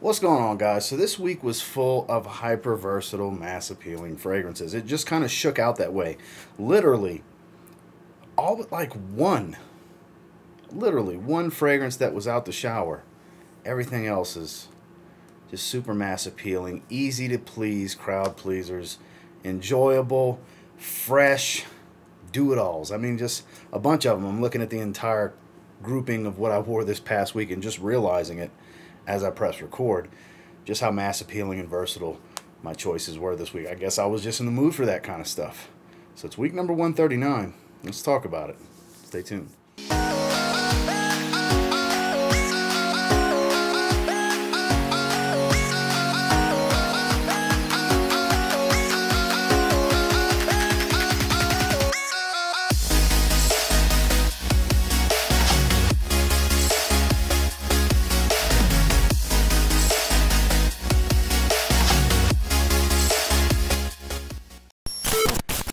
What's going on, guys? So this week was full of hyper versatile, mass appealing fragrances. It just kind of shook out that way. Literally, all but like one fragrance that was out the shower. Everything else is just super mass appealing, easy to please, crowd pleasers, enjoyable, fresh, do-it-alls. I mean, just a bunch of them. I'm looking at the entire grouping of what I wore this past week and just realizing it as I press record, just how mass appealing and versatile my choices were this week. I guess I was just in the mood for that kind of stuff. So it's week number 139. Let's talk about it. Stay tuned.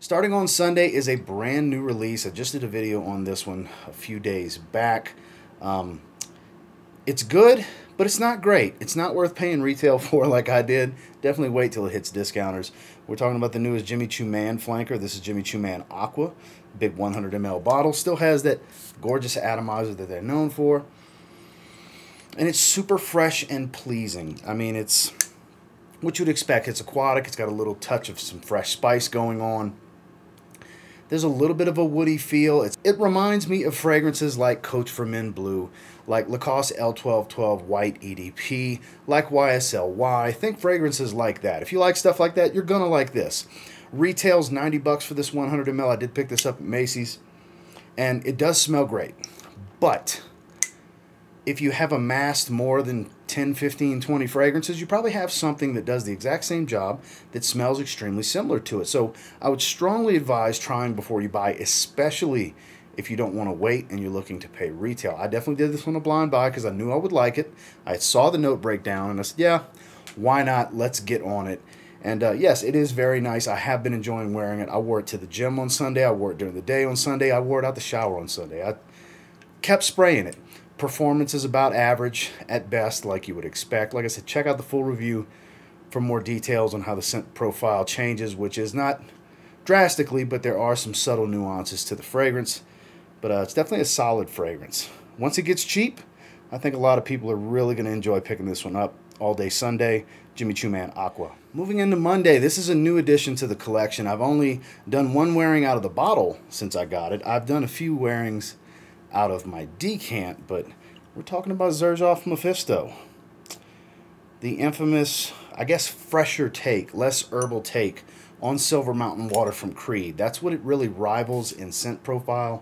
Starting on Sunday is a brand new release. I just did a video on this one a few days back. It's good, but it's not great. It's not worth paying retail for like I did. Definitely wait till it hits discounters. We're talking about the newest Jimmy Choo Man flanker. This is Jimmy Choo Man Aqua. Big 100 ml bottle. Still has that gorgeous atomizer that they're known for. And it's super fresh and pleasing. I mean, it's what you'd expect. It's aquatic. It's got a little touch of some fresh spice going on. There's a little bit of a woody feel. It reminds me of fragrances like Coach for Men Blue, like Lacoste L1212 White EDP, like YSL-Y. Think fragrances like that. If you like stuff like that, you're going to like this. Retails $90 for this 100 ml. I did pick this up at Macy's, and it does smell great. But if you have amassed more than 10, 15, 20 fragrances, you probably have something that does the exact same job that smells extremely similar to it. So I would strongly advise trying before you buy, especially if you don't want to wait and you're looking to pay retail. I definitely did this one a blind buy because I knew I would like it. I saw the note breakdown and I said, yeah, why not? Let's get on it. And yes, it is very nice. I have been enjoying wearing it. I wore it to the gym on Sunday. I wore it during the day on Sunday. I wore it out the shower on Sunday. I kept spraying it. Performance is about average at best, like you would expect. Like I said, check out the full review for more details on how the scent profile changes, which is not drastically, but there are some subtle nuances to the fragrance. But it's definitely a solid fragrance. Once it gets cheap, I think a lot of people are really going to enjoy picking this one up all day Sunday. Jimmy Choo Man Aqua. Moving into Monday, this is a new addition to the collection. I've only done one wearing out of the bottle since I got it. I've done a few wearings out of my decant, but we're talking about Xerjoff Mefisto. The infamous, I guess, fresher take, less herbal take on Silver Mountain Water from Creed. That's what it really rivals in scent profile.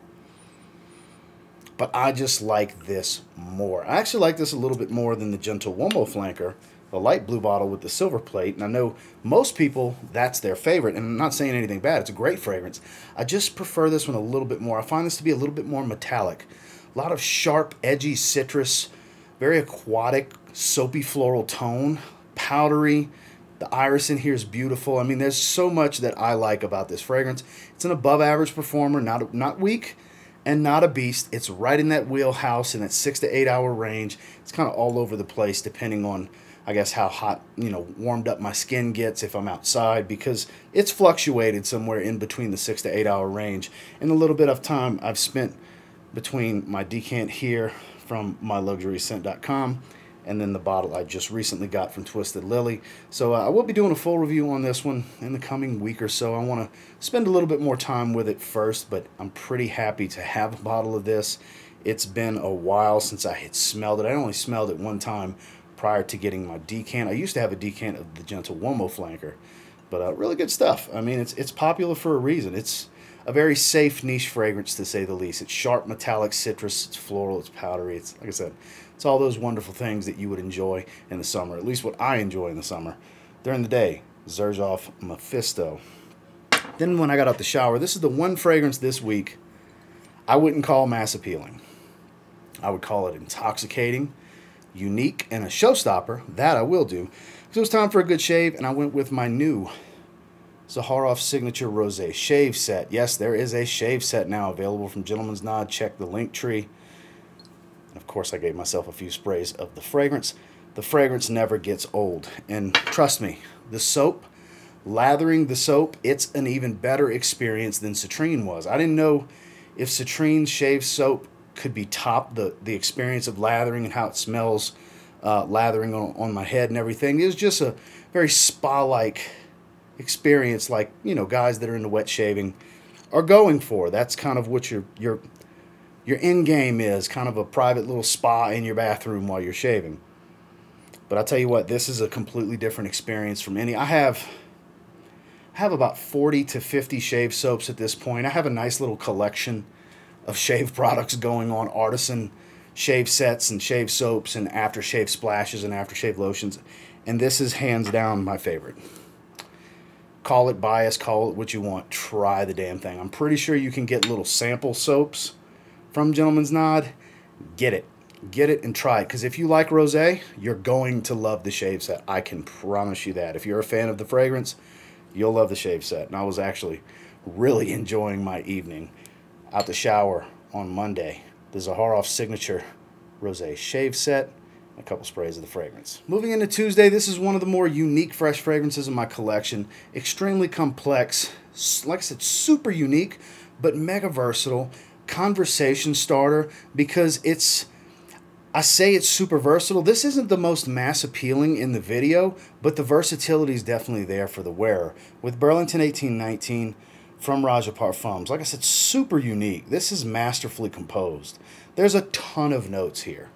But I just like this more. I actually like this a little bit more than the Gentle Uomo flanker, the light blue bottle with the silver plate. And I know most people, that's their favorite. And I'm not saying anything bad. It's a great fragrance. I just prefer this one a little bit more. I find this to be a little bit more metallic. A lot of sharp, edgy citrus, very aquatic, soapy floral tone, powdery. The iris in here is beautiful. I mean, there's so much that I like about this fragrance. It's an above average performer, not weak and not a beast. It's right in that wheelhouse in that 6 to 8 hour range. It's kind of all over the place depending on, I guess, how hot, warmed up my skin gets if I'm outside, because it's fluctuated somewhere in between the 6 to 8 hour range. And a little bit of time I've spent between my decant here from myluxuryscent.com and then the bottle I just recently got from Twisted Lily. So I will be doing a full review on this one in the coming week or so. I want to spend a little bit more time with it first, but I'm pretty happy to have a bottle of this. It's been a while since I had smelled it. I only smelled it one time prior to getting my decant. I used to have a decant of the Gentle Uomo flanker, but really good stuff. I mean, it's popular for a reason. It's a very safe niche fragrance, to say the least. It's sharp, metallic citrus. It's floral. It's powdery. It's, like I said, it's all those wonderful things that you would enjoy in the summer, at least what I enjoy in the summer. During the day, Xerjoff Mefisto. Then when I got out the shower, this is the one fragrance this week I wouldn't call mass appealing. I would call it intoxicating, unique, and a showstopper. That I will do. So it was time for a good shave, and I went with my new Zaharoff Signature Rosé Shave Set. Yes, there is a shave set now available from Gentleman's Nod. Check the link tree. And of course, I gave myself a few sprays of the fragrance. the fragrance never gets old. And trust me, the soap, lathering the soap, it's an even better experience than citrine was. I didn't know if citrine shave soap could be top the experience of lathering and how it smells lathering on my head and everything. It was just a very spa-like experience, like, you know, guys that are into wet shaving are going for. That's kind of what your end game is, kind of a private little spa in your bathroom while you're shaving. But I'll tell you what, this is a completely different experience from any. I have about 40 to 50 shave soaps at this point. I have a nice little collection of shave products going on, artisan shave sets and shave soaps and aftershave splashes and aftershave lotions. And this is hands down my favorite. Call it bias, call it what you want. Try the damn thing. I'm pretty sure you can get little sample soaps from Gentleman's Nod. Get it. Get it and try it. Because if you like rosé, you're going to love the shave set. I can promise you that. If you're a fan of the fragrance, you'll love the shave set. And I was actually really enjoying my evening out the shower on Monday. The Zaharoff Signature Rosé Shave Set. A couple sprays of the fragrance. Moving into Tuesday, this is one of the more unique fresh fragrances in my collection. Extremely complex, like I said, super unique, but mega versatile. Conversation starter, because I say it's super versatile. This isn't the most mass appealing in the video, but the versatility is definitely there for the wearer. With Burlington 1819 from Roja Parfums, like I said, super unique. This is masterfully composed. There's a ton of notes here.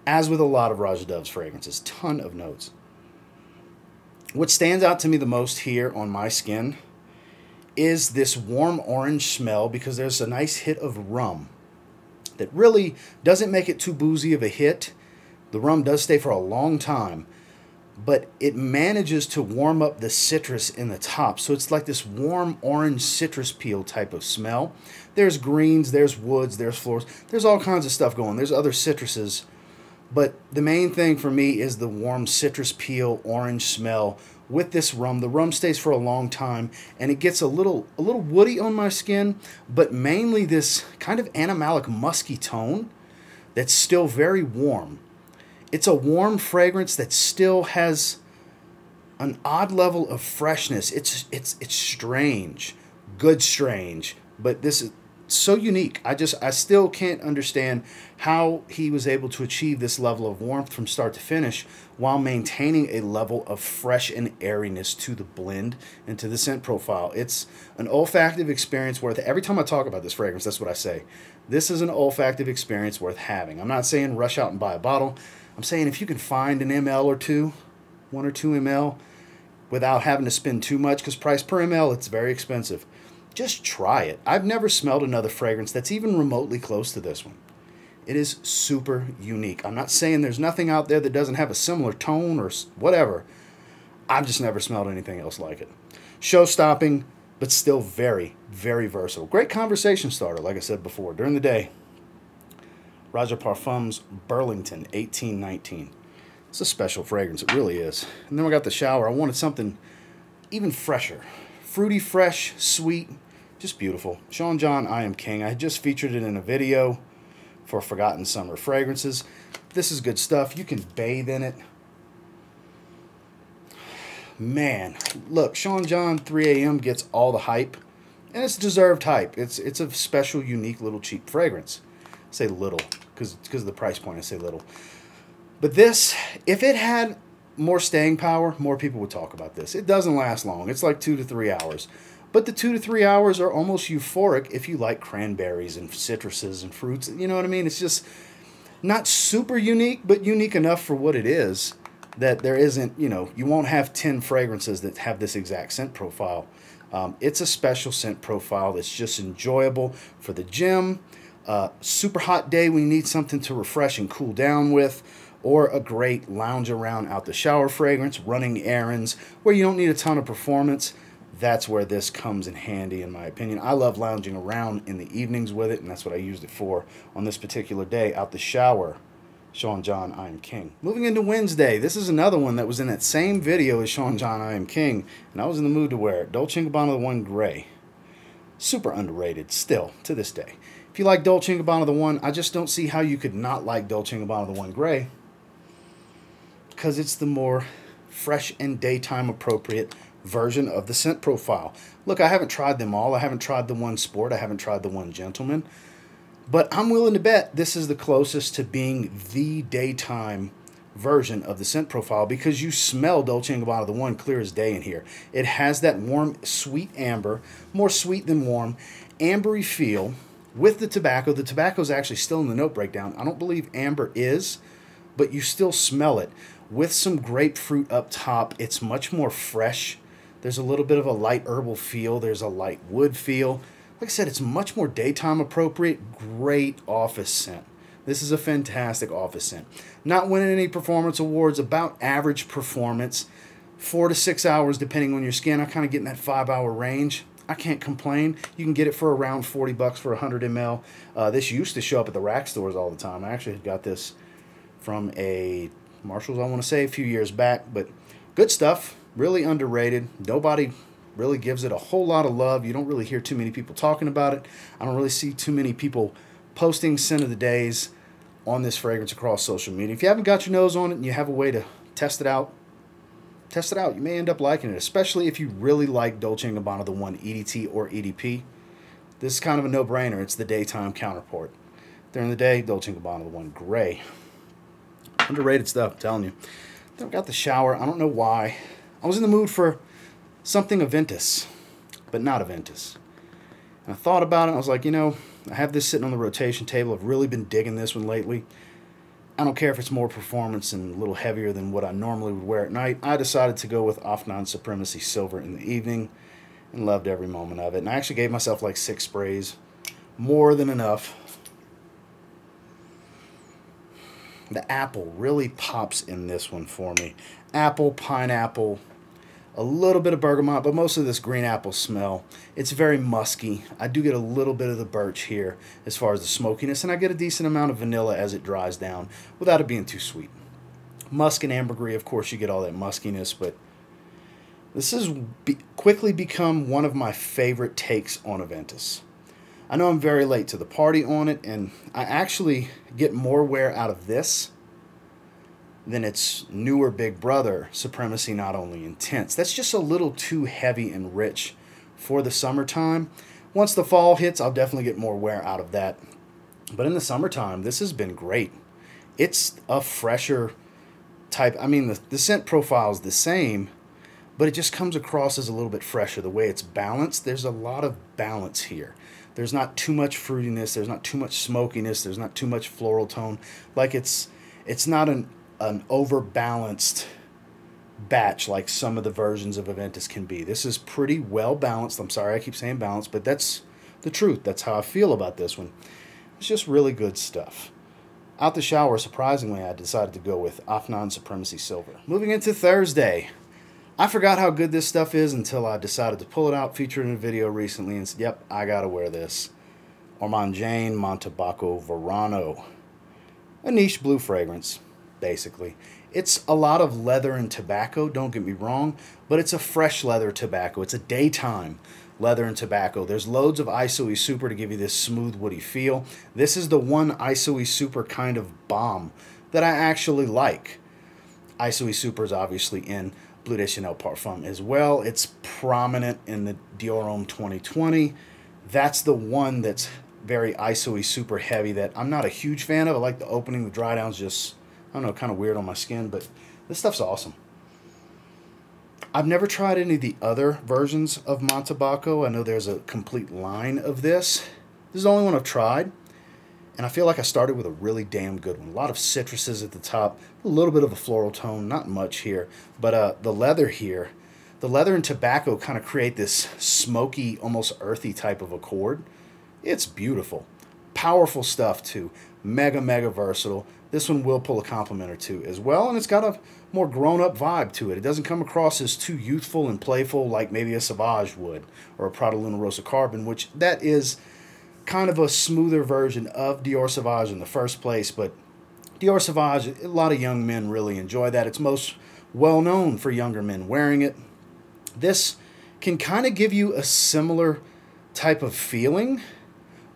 As with a lot of Roja Dove's fragrances, ton of notes. What stands out to me the most here on my skin is this warm orange smell, because there's a nice hit of rum that really doesn't make it too boozy of a hit. The rum does stay for a long time, but it manages to warm up the citrus in the top. So it's like this warm orange citrus peel type of smell. There's greens, there's woods, there's florals. There's all kinds of stuff going. There's other citruses. But the main thing for me is the warm citrus peel orange smell with this rum. The rum stays for a long time, and it gets a little woody on my skin, but mainly this kind of animalic musky tone that's still very warm. It's a warm fragrance that still has an odd level of freshness. It's strange, good strange, but this is so unique. I still can't understand how he was able to achieve this level of warmth from start to finish while maintaining a level of fresh and airiness to the blend and to the scent profile. It's an olfactive experience worth, every time I talk about this fragrance, that's what I say. This is an olfactive experience worth having. I'm not saying rush out and buy a bottle. I'm saying if you can find an ml or two, 1 or 2 ml, without having to spend too much, because price per ml, it's very expensive. Just try it. I've never smelled another fragrance that's even remotely close to this one. It is super unique. I'm not saying there's nothing out there that doesn't have a similar tone or whatever. I've just never smelled anything else like it. Show-stopping, but still very, very versatile. Great conversation starter, like I said before. During the day, Roja Parfums Burlington 1819. It's a special fragrance. It really is. And then we got the shower. I wanted something even fresher. Fruity, fresh, sweet, just beautiful. Sean John, I Am King. I just featured it in a video for Forgotten Summer Fragrances. This is good stuff. You can bathe in it. Man, look, Sean John 3 a.m. gets all the hype, and it's deserved hype. It's a special, unique, little cheap fragrance. I say little, because of the price point, I say little. But this, if it had more staying power, more people would talk about this. It doesn't last long. It's like 2 to 3 hours. But the 2 to 3 hours are almost euphoric if you like cranberries and citruses and fruits. You know what I mean? It's just not super unique, but unique enough for what it is that there isn't, you know, you won't have 10 fragrances that have this exact scent profile. It's a special scent profile that's just enjoyable for the gym, super hot day when you need something to refresh and cool down with, or a great lounge around out the shower fragrance, running errands, where you don't need a ton of performance. That's where this comes in handy, in my opinion. I love lounging around in the evenings with it, and that's what I used it for on this particular day, out the shower. Sean John, I Am King. Moving into Wednesday, this is another one that was in that same video as Sean John, I Am King, and I was in the mood to wear it. Dolce & Gabbana The One Gray. Super underrated, still, to this day. If you like Dolce & Gabbana The One, I just don't see how you could not like Dolce & Gabbana The One Gray. because it's the more fresh and daytime appropriate version of the scent profile. Look, I haven't tried them all. I haven't tried the one Sport. I haven't tried the one Gentleman. But I'm willing to bet this is the closest to being the daytime version of the scent profile, because you smell Dolce & Gabbana the one clear as day in here. It has that warm, sweet amber, more sweet than warm, ambery feel with the tobacco. The tobacco is actually still in the note breakdown. I don't believe amber is, but you still smell it. With some grapefruit up top, it's much more fresh. There's a little bit of a light herbal feel. There's a light wood feel. Like I said, it's much more daytime appropriate. Great office scent. This is a fantastic office scent. Not winning any performance awards, about average performance. 4 to 6 hours depending on your skin. I kind of get in that 5-hour range. I can't complain. You can get it for around 40 bucks for 100 ml. This used to show up at the rack stores all the time. I actually got this from a Marshall's, I want to say, a few years back. But good stuff. Really underrated. Nobody really gives it a whole lot of love. You don't really hear too many people talking about it. I don't really see too many people posting scent of the days on this fragrance across social media. If you haven't got your nose on it and you have a way to test it out, test it out. You may end up liking it, especially if you really like Dolce & Gabbana the one EDT or EDP. This is kind of a no-brainer. It's the daytime counterpart. During the day, Dolce & Gabbana the one gray. Underrated stuff, I'm telling you. Then I got the shower. I don't know why. I was in the mood for something Aventus, but not Aventus. And I thought about it. I was like, you know, I have this sitting on the rotation table. I've really been digging this one lately. I don't care if it's more performance and a little heavier than what I normally would wear at night. I decided to go with Afnan Supremacy Silver in the evening and loved every moment of it. And I actually gave myself like 6 sprays. More than enough. The apple really pops in this one for me. Apple, pineapple, a little bit of bergamot, but most of this green apple smell. It's very musky. I do get a little bit of the birch here as far as the smokiness, and I get a decent amount of vanilla as it dries down without it being too sweet. Musk and ambergris, of course, you get all that muskiness, but this has quickly become one of my favorite takes on Aventus. I know I'm very late to the party on it, and I actually get more wear out of this than its newer big brother, Supremacy Not Only Intense. That's just a little too heavy and rich for the summertime. Once the fall hits, I'll definitely get more wear out of that. But in the summertime, this has been great. It's a fresher type. I mean, the scent profile is the same, but it just comes across as a little bit fresher. The way it's balanced, there's a lot of balance here. There's not too much fruitiness. There's not too much smokiness. There's not too much floral tone. Like it's not an overbalanced batch like some of the versions of Aventus can be. This is pretty well balanced. I'm sorry I keep saying balanced, but that's the truth. That's how I feel about this one. It's just really good stuff. Out the shower, surprisingly, I decided to go with Afnan Supremacy Silver. Moving into Thursday. I forgot how good this stuff is until I decided to pull it out, featured in a video recently, and said, yep, I gotta wear this. Ormonde Jayne Montabaco Verano. A niche blue fragrance, basically. It's a lot of leather and tobacco, don't get me wrong, but it's a fresh leather tobacco. It's a daytime leather and tobacco. There's loads of ISOE Super to give you this smooth, woody feel. This is the one ISOE Super kind of bomb that I actually like. ISOE Super is obviously in Bleu de Chanel Parfum as well. It's prominent in the Dior Homme 2020. That's the one that's very ISOE Super heavy that I'm not a huge fan of. I like the opening. The dry down's just, I don't know, kind of weird on my skin, but this stuff's awesome. I've never tried any of the other versions of Montabaco. I know there's a complete line of this. This is the only one I've tried, and I feel like I started with a really damn good one. A lot of citruses at the top, a little bit of a floral tone, not much here, but the leather here, the leather and tobacco kind of create this smoky, almost earthy type of accord. It's beautiful. Powerful stuff too. Mega, mega versatile. This one will pull a compliment or two as well, and it's got a more grown-up vibe to it. It doesn't come across as too youthful and playful like maybe a Sauvage would, or a Prada Luna Rosa Carbon, which that is kind of a smoother version of Dior Sauvage in the first place, but Dior Sauvage, a lot of young men really enjoy that. It's most well known for younger men wearing it. This can kind of give you a similar type of feeling,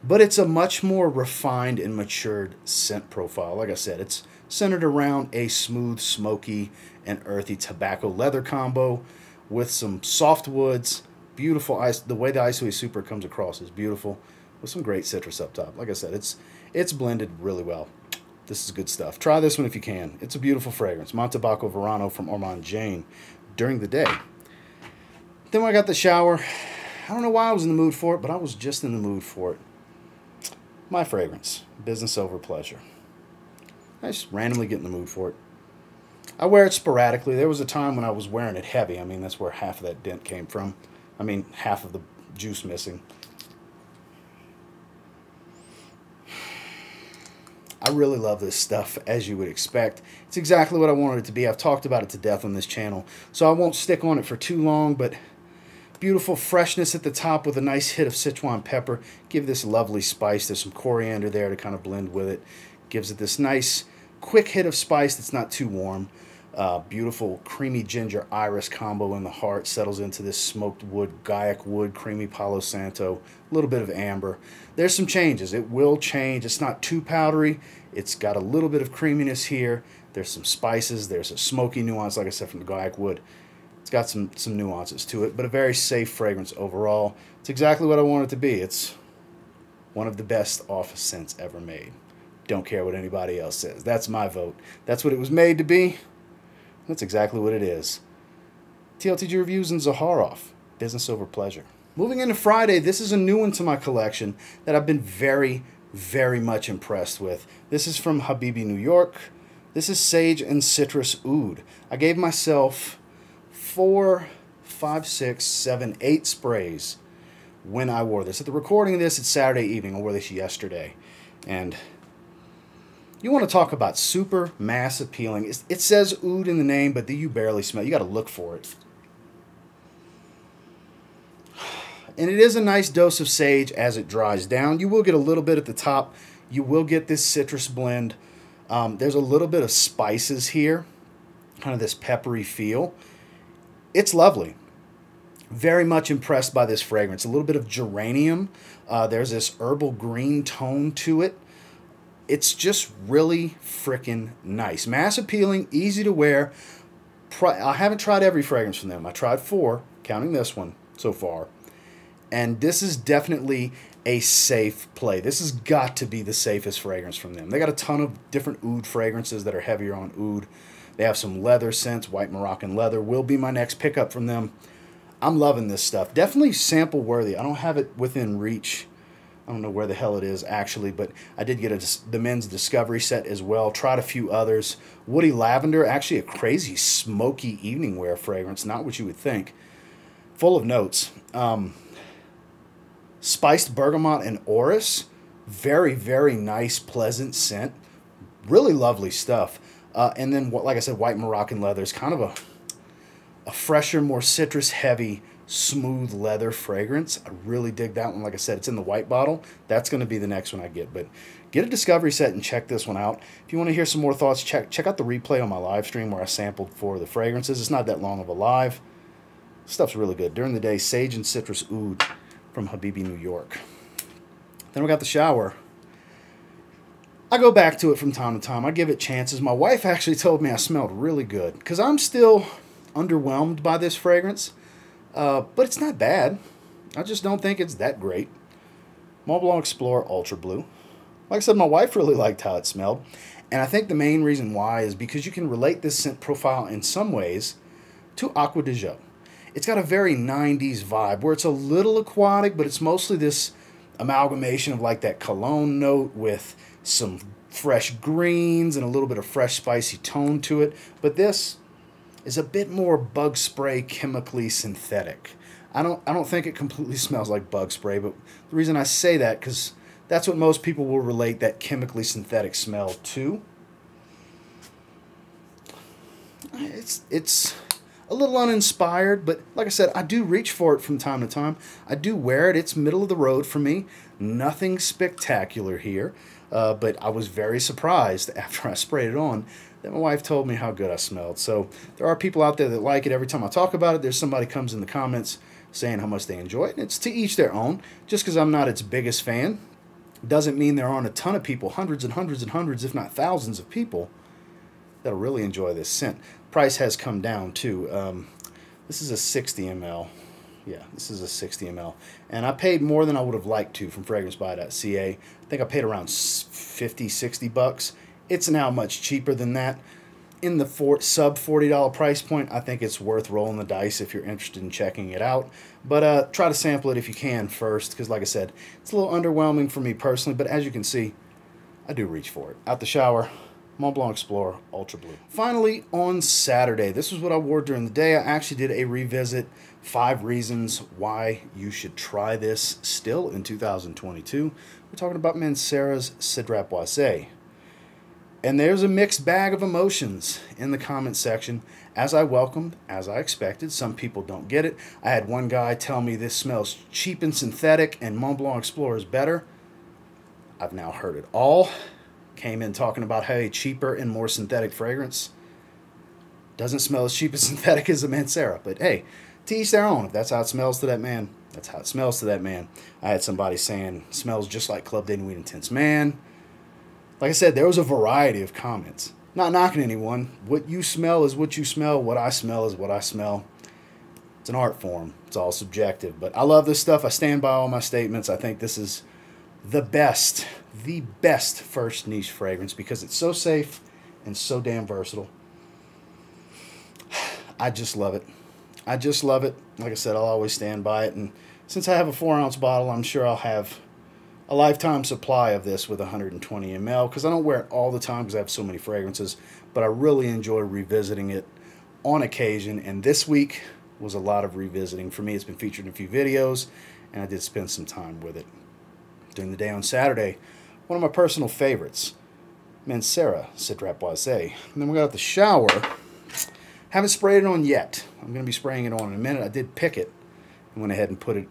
but it's a much more refined and matured scent profile. Like I said, it's centered around a smooth, smoky, and earthy tobacco leather combo with some soft woods. Beautiful ice. The way the Isoe Super comes across is beautiful with some great citrus up top. Like I said, it's blended really well. This is good stuff. Try this one if you can. It's a beautiful fragrance. Montabaco Verano from Ormonde Jayne during the day. Then when I got the shower, I don't know why I was in the mood for it, but I was just in the mood for it. My fragrance, business over pleasure. I just randomly get in the mood for it. I wear it sporadically. There was a time when I was wearing it heavy. I mean, that's where half of that dent came from. I mean, half of the juice missing. I really love this stuff, as you would expect. It's exactly what I wanted it to be. I've talked about it to death on this channel, so I won't stick on it for too long, but beautiful freshness at the top with a nice hit of Sichuan pepper. Give this lovely spice. There's some coriander there to kind of blend with it. Gives it this nice, quick hit of spice that's not too warm. Beautiful creamy ginger iris combo in the heart. Settles into this smoked wood, Gaiac wood, creamy Palo Santo. A little bit of amber. There's some changes. It will change. It's not too powdery. It's got a little bit of creaminess here. There's some spices. There's a smoky nuance, like I said, from the Gaiac wood. It's got some nuances to it, but a very safe fragrance overall. It's exactly what I want it to be. It's one of the best office scents ever made. Don't care what anybody else says. That's my vote. That's what it was made to be. That's exactly what it is. TLTG Reviews and Zaharoff. Business over pleasure. Moving into Friday, this is a new one to my collection that I've been very, very much impressed with. This is from Habibi, New York. This is Sage and Citrus Oud. I gave myself 4, 5, 6, 7, 8 sprays when I wore this. At the recording of this, it's Saturday evening. I wore this yesterday. And you want to talk about super mass appealing. It says oud in the name, but you barely smell. You got to look for it. And it is a nice dose of sage as it dries down. You will get a little bit at the top. You will get this citrus blend. There's a little bit of spices here, kind of this peppery feel. It's lovely. Very much impressed by this fragrance. A little bit of geranium. There's this herbal green tone to it. It's just really freaking nice. Mass appealing, easy to wear. I haven't tried every fragrance from them. I tried 4, counting this one so far. And this is definitely a safe play. This has got to be the safest fragrance from them. They got a ton of different oud fragrances that are heavier on oud. They have some leather scents. White Moroccan leather will be my next pickup from them. I'm loving this stuff. Definitely sample worthy. I don't have it within reach. I don't know where the hell it is actually, but I did get the men's Discovery set as well. Tried a few others. Woody Lavender, actually a crazy smoky evening wear fragrance. Not what you would think. Full of notes. Spiced bergamot and orris. Very, very nice, pleasant scent. Really lovely stuff. And then, like I said, White Moroccan leather is kind of a fresher, more citrus heavy, smooth leather fragrance. I really dig that one. Like I said, it's in the white bottle. That's going to be the next one I get. But get a Discovery set and check this one out. If you want to hear some more thoughts, check out the replay on my live stream where I sampled 4 of the fragrances. It's not that long of a live. Stuff's really good. During the day, Sage and Citrus Oud from Habibi, New York. Then we got the shower. I go back to it from time to time. I give it chances. My wife actually told me I smelled really good because I'm still underwhelmed by this fragrance. But it's not bad. I just don't think it's that great. Mont Blanc Explorer Ultra Blue. Like I said, my wife really liked how it smelled. And I think the main reason why is because you can relate this scent profile in some ways to Aqua de Joe. It's got a very 90s vibe where it's a little aquatic, but it's mostly this amalgamation of like that cologne note with some fresh greens and a little bit of fresh spicy tone to it. But this is a bit more bug spray, chemically synthetic. I don't think it completely smells like bug spray, but the reason I say that because that's what most people will relate that chemically synthetic smell to. It's a little uninspired, but like I said, I do reach for it from time to time. I do wear it. It's middle of the road for me. Nothing spectacular here, but I was very surprised after I sprayed it on that my wife told me how good I smelled. So there are people out there that like it. Every time I talk about it, there's somebody comes in the comments saying how much they enjoy it. And it's to each their own. Just because I'm not its biggest fan doesn't mean there aren't a ton of people, hundreds and hundreds and hundreds, if not thousands of people that'll really enjoy this scent. Price has come down too. This is a 60 ml. Yeah, this is a 60 ml. And I paid more than I would have liked to from FragranceBuy.ca. I think I paid around 50, 60 bucks. It's now much cheaper than that. In the sub $40 price point, I think it's worth rolling the dice if you're interested in checking it out. But try to sample it if you can first, because like I said, it's a little underwhelming for me personally, but as you can see, I do reach for it. Out the shower, Mont Blanc Explorer Ultra Blue. Finally, on Saturday, this was what I wore during the day. I actually did a revisit, 5 reasons why you should try this still in 2022. We're talking about Mancera's Cedrat Boise. And there's a mixed bag of emotions in the comment section, as I welcomed, as I expected. Some people don't get it. I had one guy tell me this smells cheap and synthetic and Mont Blanc Explorer is better. I've now heard it all. Came in talking about how a cheaper and more synthetic fragrance doesn't smell as cheap and synthetic as a Mancera. But hey, to each their own. If that's how it smells to that man, that's how it smells to that man. I had somebody saying, smells just like Club de Nuit Intense Man. Like I said, there was a variety of comments. Not knocking anyone. What you smell is what you smell. What I smell is what I smell. It's an art form. It's all subjective. But I love this stuff. I stand by all my statements. I think this is the best first niche fragrance because it's so safe and so damn versatile. I just love it. I just love it. Like I said, I'll always stand by it. And since I have a 4-ounce bottle, I'm sure I'll have a lifetime supply of this with 120 ml because I don't wear it all the time because I have so many fragrances, but I really enjoy revisiting it on occasion, and this week was a lot of revisiting for me. It's been featured in a few videos, and I did spend some time with it during the day on Saturday. One of my personal favorites, Mancera Cedrat Boise. And then we got out the shower. Haven't sprayed it on yet. I'm going to be spraying it on in a minute. I did pick it and went ahead and put it,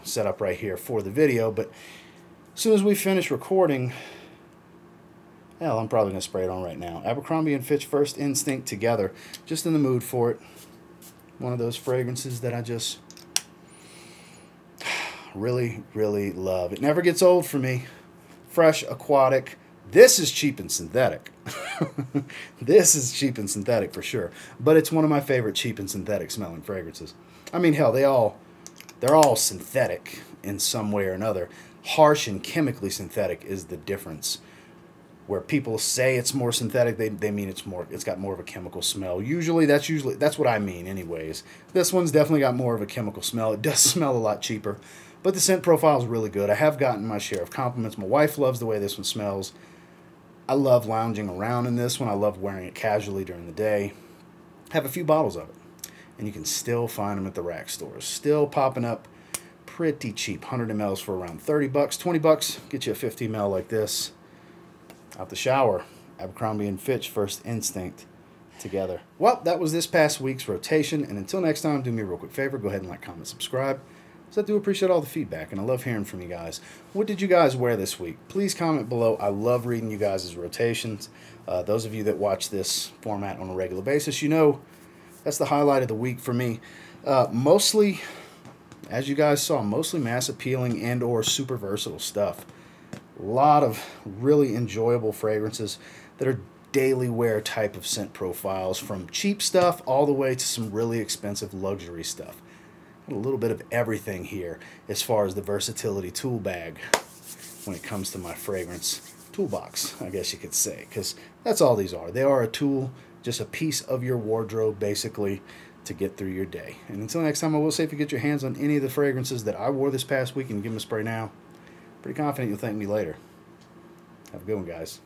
set up right here for the video, but as soon as we finish recording, hell, I'm probably going to spray it on right now. Abercrombie and Fitch First Instinct together. Just in the mood for it. One of those fragrances that I just really, really love. It never gets old for me. Fresh, aquatic. This is cheap and synthetic. This is cheap and synthetic for sure. But it's one of my favorite cheap and synthetic smelling fragrances. I mean, hell, they're all synthetic in some way or another. Harsh and chemically synthetic is the difference. Where people say it's more synthetic, they mean it's got more of a chemical smell. That's what I mean anyways. This one's definitely got more of a chemical smell. It does smell a lot cheaper, but the scent profile is really good. I have gotten my share of compliments. My wife loves the way this one smells. I love lounging around in this one. I love wearing it casually during the day. I have a few bottles of it, and you can still find them at the rack stores. Still popping up. Pretty cheap, 100 mLs for around 30 bucks, 20 bucks, get you a 50 ml like this. Out the shower, Abercrombie and Fitch First Instinct together. Well, that was this past week's rotation, and until next time, do me a real quick favor, go ahead and like, comment, subscribe, because I do appreciate all the feedback, and I love hearing from you guys. What did you guys wear this week? Please comment below. I love reading you guys' rotations. Those of you that watch this format on a regular basis, that's the highlight of the week for me. Mostly, as you guys saw, mostly mass appealing and or super versatile stuff. A lot of really enjoyable fragrances that are daily wear type of scent profiles, from cheap stuff all the way to some really expensive luxury stuff. A little bit of everything here as far as the versatility tool bag when it comes to my fragrance toolbox, I guess you could say, because that's all these are. They are a tool, just a piece of your wardrobe basically, to get through your day. And until next time, I will say, if you get your hands on any of the fragrances that I wore this past week and give them a spray now, pretty confident you'll thank me later. Have a good one, guys.